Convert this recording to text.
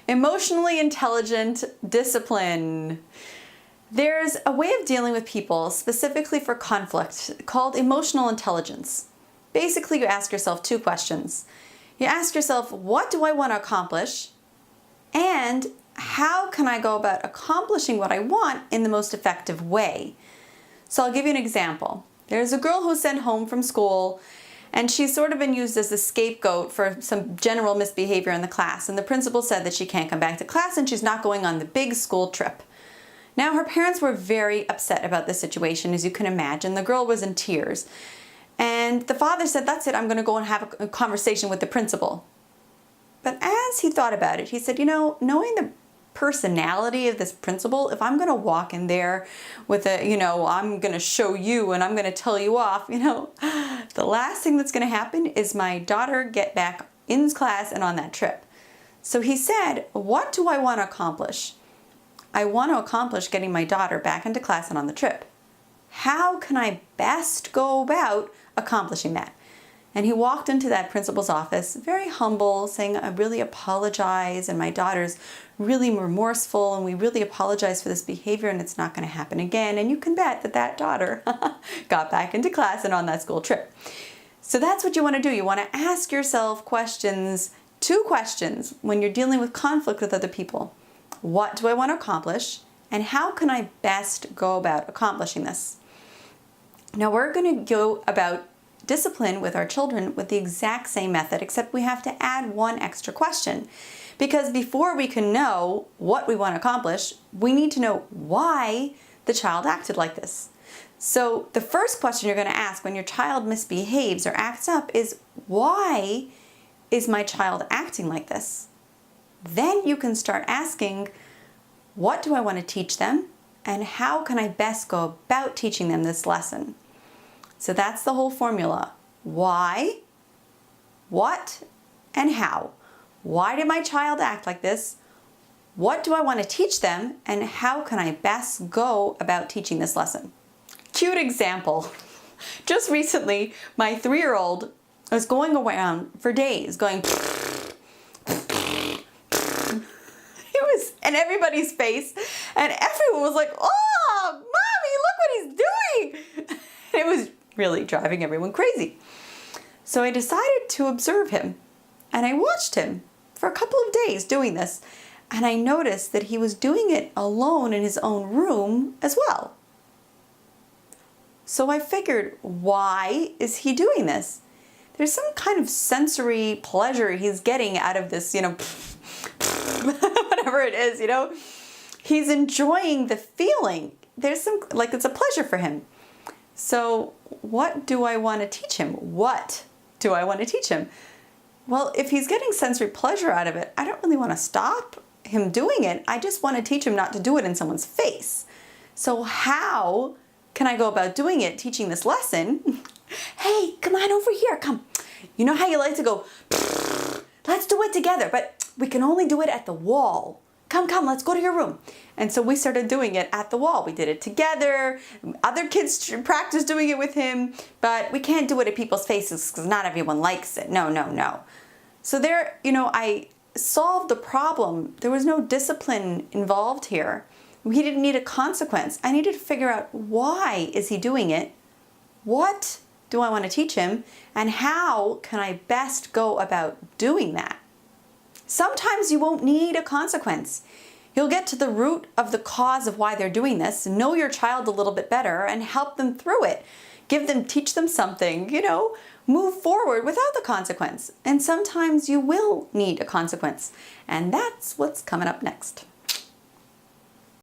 Emotionally intelligent discipline. There's a way of dealing with people specifically for conflict called emotional intelligence. Basically, you ask yourself two questions. You ask yourself, what do I want to accomplish? And how can I go about accomplishing what I want in the most effective way? So I'll give you an example. There's a girl who's sent home from school, and she's sort of been used as the scapegoat for some general misbehavior in the class. And the principal said that she can't come back to class and she's not going on the big school trip. Now, her parents were very upset about this situation, as you can imagine. The girl was in tears. And the father said, that's it, I'm going to go and have a conversation with the principal. But as he thought about it, he said, knowing the personality of this principal, if I'm going to walk in there with I'm going to show you and I'm going to tell you off, the last thing that's going to happen is my daughter get back in class and on that trip. So he said, what do I want to accomplish? I want to accomplish getting my daughter back into class and on the trip. How can I best go about accomplishing that? And he walked into that principal's office, very humble, saying, I really apologize, and my daughter's really remorseful, and we really apologize for this behavior, and it's not going to happen again. And you can bet that that daughter got back into class and on that school trip. So that's what you want to do. You want to ask yourself questions, two questions, when you're dealing with conflict with other people. What do I want to accomplish? And how can I best go about accomplishing this? Now we're going to go about discipline with our children with the exact same method, except we have to add one extra question. Because before we can know what we want to accomplish, we need to know why the child acted like this. So the first question you're going to ask when your child misbehaves or acts up is, why is my child acting like this? Then you can start asking, what do I want to teach them? And how can I best go about teaching them this lesson? So that's the whole formula. Why, what, and how. Why did my child act like this? What do I want to teach them? And how can I best go about teaching this lesson? Cute example. Just recently, my 3-year-old was going around for days going in everybody's face, and everyone was like, oh, Mommy, look what he's doing. It was really driving everyone crazy. So I decided to observe him, and I watched him for a couple of days doing this, and I noticed that he was doing it alone in his own room as well. So I figured, why is he doing this? There's some kind of sensory pleasure he's getting out of this, whatever it is, He's enjoying the feeling. There's it's a pleasure for him. So what do I want to teach him? What do I want to teach him? Well, if he's getting sensory pleasure out of it, I don't really want to stop him doing it. I just want to teach him not to do it in someone's face. So how can I go about doing it, teaching this lesson? Hey, come on over here, come. You know how you like to go, let's do it together, but we can only do it at the wall. Come, let's go to your room. And so we started doing it at the wall. We did it together. Other kids practiced doing it with him, but we can't do it at people's faces because not everyone likes it. No. So there, I solved the problem. There was no discipline involved here. He didn't need a consequence. I needed to figure out, why is he doing it? What do I want to teach him? And how can I best go about doing that? Sometimes you won't need a consequence. You'll get to the root of the cause of why they're doing this, know your child a little bit better, and help them through it. Teach them something, move forward without the consequence. And sometimes you will need a consequence. And that's what's coming up next.